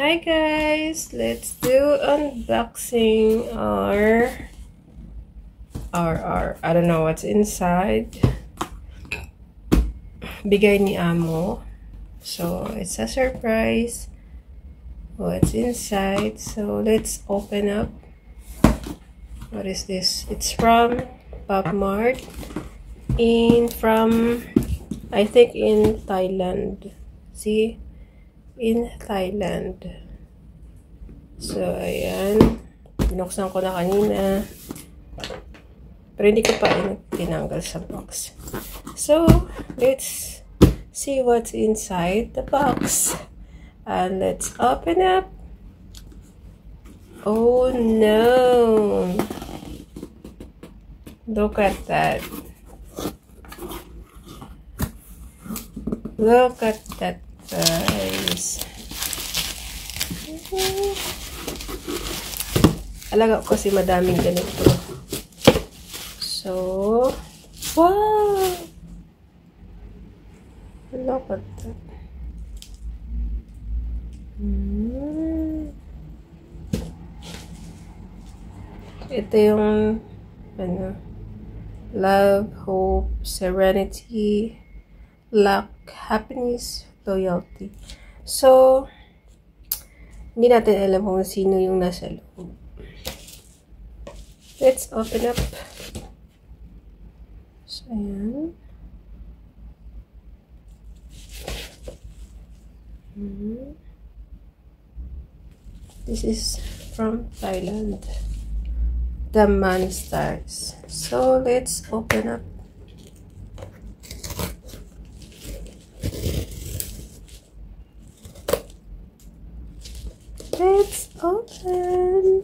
Hi guys, let's do unboxing our I don't know what's inside. Bigay ni Amo. So it's a surprise. What's inside? So let's open up. What is this? It's from Pop Mart I think in Thailand. See? In Thailand. So, ayan. Binuksan ko na kanina. Pero hindi ko pa tinanggal sa box. So, let's see what's inside the box. And let's open up. Oh no! Look at that. Look at that. Guys, alaga ko kasi madaming ganito. So, wow! Look at that. Ito yung love, hope, serenity, luck, happiness, loyalty. So, hindi natin alam kung sino yung nasa loob. Let's open up. So, ayan. This is from Thailand. The Monsters. So, let's open up. Let's open.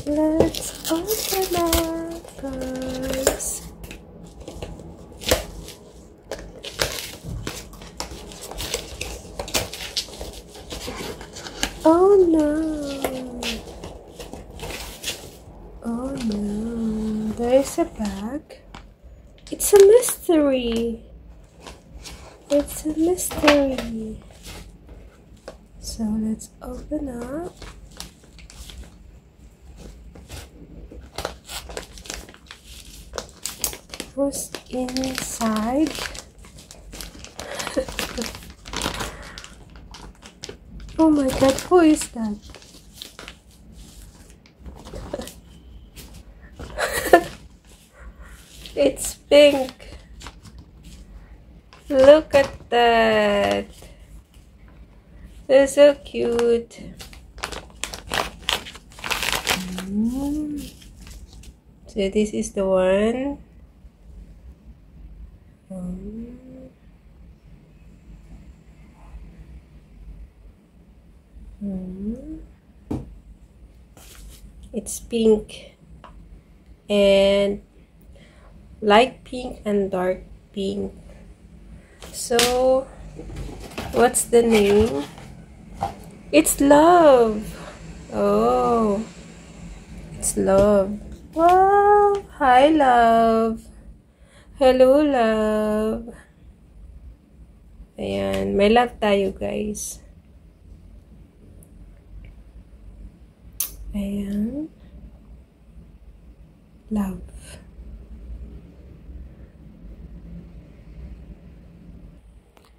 Let's open up, guys. Oh no. Oh no. There's a bag. It's a mystery. It's a mystery. So let's open up. What's inside? Oh my god, who is that? It's pink. Look at that. They're so cute. So this is the one. It's pink and light pink and dark pink. So what's the name? It's Love. Oh, it's Love. Wow. Hi, Love. Hello, Love. Ayan. May love tayo, guys. Ayan. Love.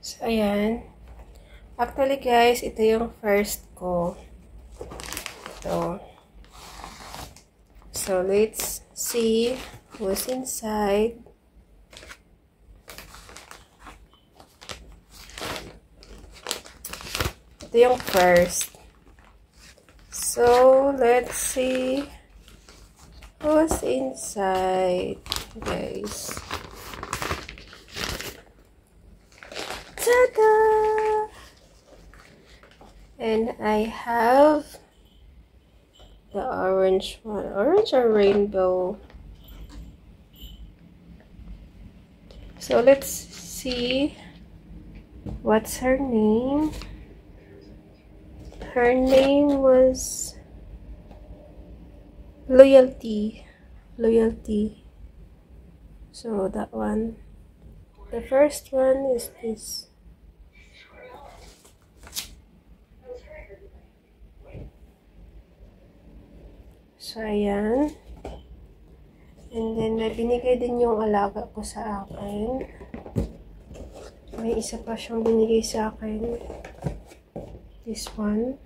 So, ayan. Actually, guys, ito yung first ko. So let's see what's inside. Ito yung first. So, let's see what's inside, guys. Ta-da! And I have the orange one. Orange or rainbow? So let's see what's her name. Her name was Loyalty. Loyalty. So that one. The first one is this. So, ayan. And then, may binigay din yung alaga ko sa akin. May isa pa siyang binigay sa akin. This one.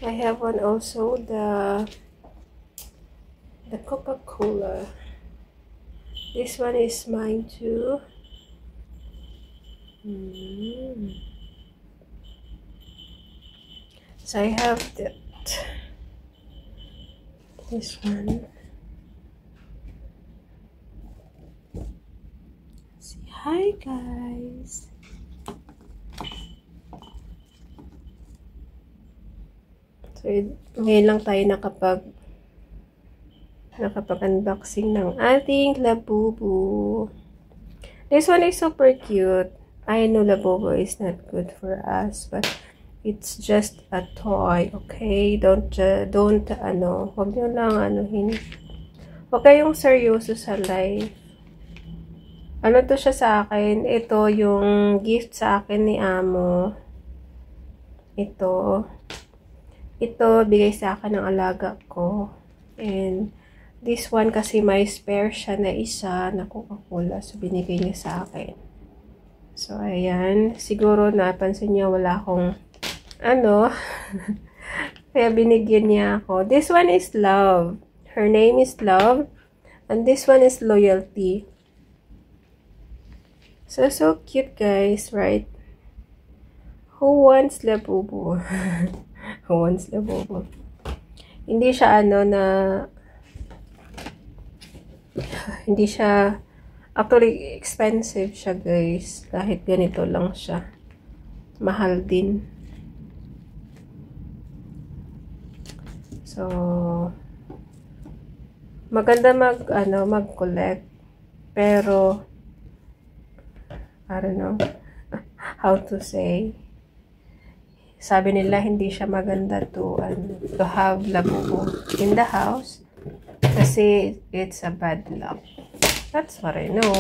I have one also, the Coca-Cola. This one is mine too. So, I have this one. Say hi, guys. So, ngayon lang tayo nakapag-unboxing ng ating Labubu. This one is super cute. I know Labubu is not good for us, but it's just a toy, okay? Don't wag nyo lang wag kayong seryoso sa life. Ano to siya sa akin? Ito yung gift sa akin ni Amo. Ito, bigay sa akin ng alaga ko. And this one kasi may spare siya na isa na Coca-Cola. So, binigay niya sa akin. So, ayan. Siguro napansin niya wala akong kaya binigyan niya ako. This one is Love. Her name is Love. And this one is Loyalty. So cute, guys, right? Who wants Labubu? Who wants Labubu? Hindi siya hindi siya actually expensive siya, guys. Kahit ganito lang siya. Mahal din. So, maganda mag-collect. Pero, I don't know how to say. Sabi nila hindi siya maganda to have Labubu in the house kasi it's a bad luck. That's what I know.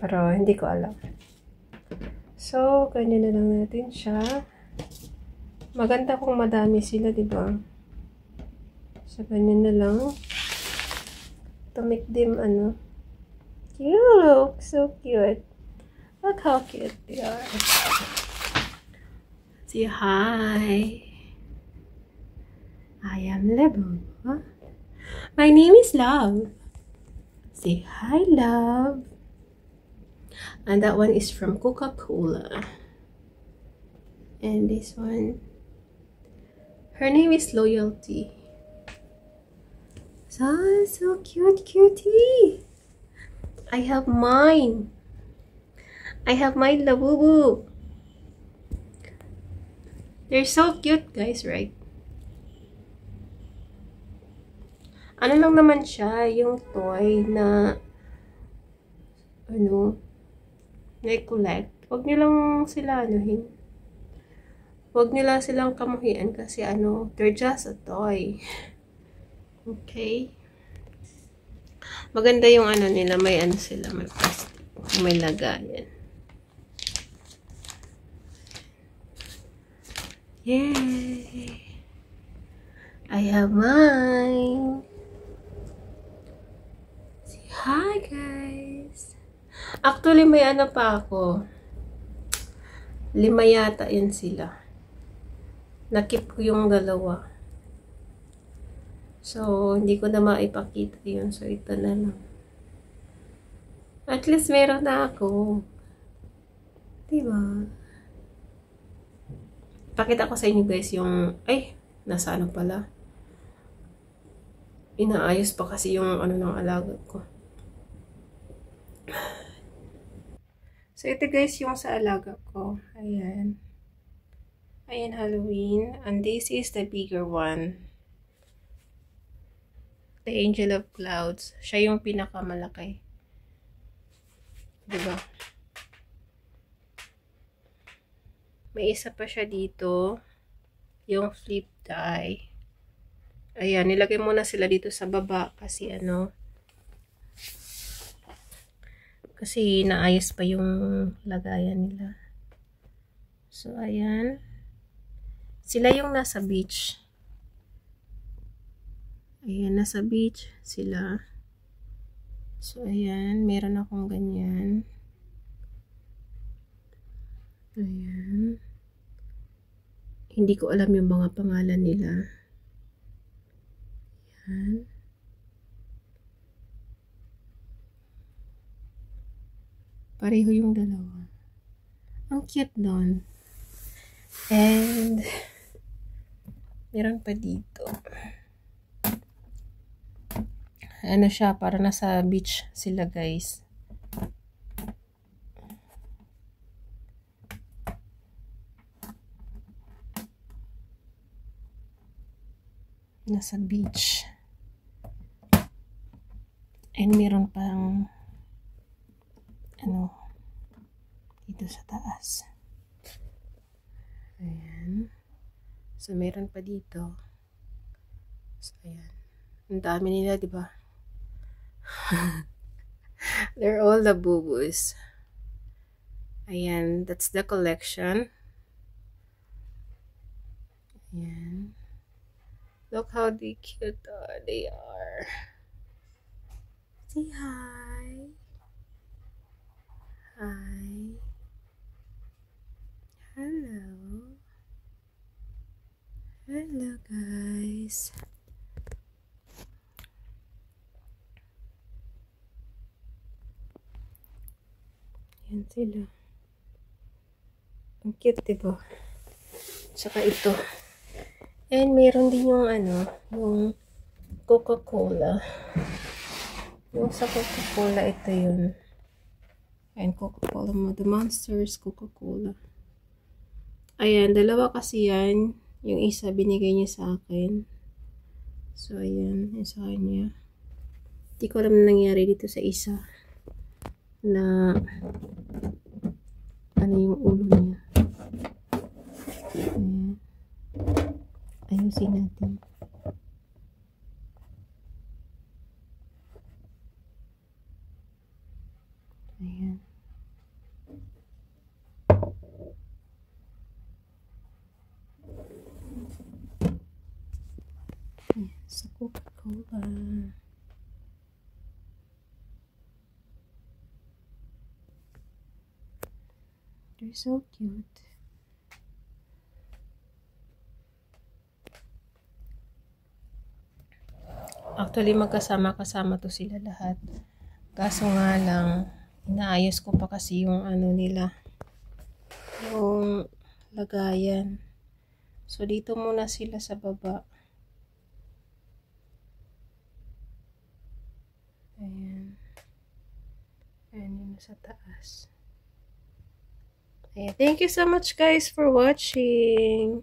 Pero hindi ko alam. So, ganyan na lang natin siya. Maganda kung madami sila, di ba? So, ganyan na lang. To make them you look so cute. Look how cute they are. Say hi. I am Labubu. My name is Love. Say hi, Love. And that one is from Coca-Cola. And this one, her name is Loyalty. So cute, cutie. I have mine. I have my Labubu. They're so cute, guys, right? Ano lang naman siya, yung toy na na-collect. Huwag nyo lang sila Huwag nyo lang silang kamuhian kasi they're just a toy. Okay? Maganda yung nila, may sila, may plastic, may lagayan. Yay! I have mine. Say hi, guys. Actually, may pa ako. 5 yata yan sila. Nakip ko yung 2. So, hindi ko na maipakita yun. So, ito na lang. At least, meron na ako. Diba? Pakita ko sa inyo, guys, yung... Ay, nasa pala. Inaayos pa kasi yung ng alaga ko. So, ito, guys, yung sa alaga ko. Ayan. Ayan, Halloween. And this is the bigger one. The Angel of Clouds. Siya yung pinakamalaki. Diba? May isa pa siya dito. Yung flip tie. Ayan, nilagay muna sila dito sa baba kasi kasi naayos pa yung lagayan nila. So, ayan. Sila yung nasa beach. Ayan, nasa beach sila. So, ayan. Meron akong ganyan. Ayan. Hindi ko alam yung mga pangalan nila. Ayan. Pareho yung dalawa. Ang cute nun. And, meron pa dito. Ano siya, para nasa beach sila guys. Nasa beach. And meron pang dito sa taas. Ayan. So, meron pa dito. So, ayan. Ang dami nila, di ba? They're all the boo-boos. Ayan. That's the collection. Ayan. Look how cute they are. Say hi. Hi. Hello. Hello, guys. Yan sila. Ang cute, diba? Tsaka ito. And meron din yung yung Coca-Cola. Yung sa Coca-Cola, ito yun. And Coca-Cola mo. The Monsters Coca-Cola. Ayan, dalawa kasi yan. Yung isa, binigay niya sa akin. So, ayan. Yung sa kanya. Hindi ko alam na nangyari dito sa isa. Na, yung ulo niya. Ayan. Ayusin natin. Ayan. Ayan, sa Coca-Cola. They're so cute. Actually, magkasama-kasama to sila lahat. Kaso nga lang, inaayos ko pa kasi yung nila. Yung lagayan. So, dito muna sila sa baba. Ayan. Ayan yun sa taas. Ayan. Thank you so much guys for watching.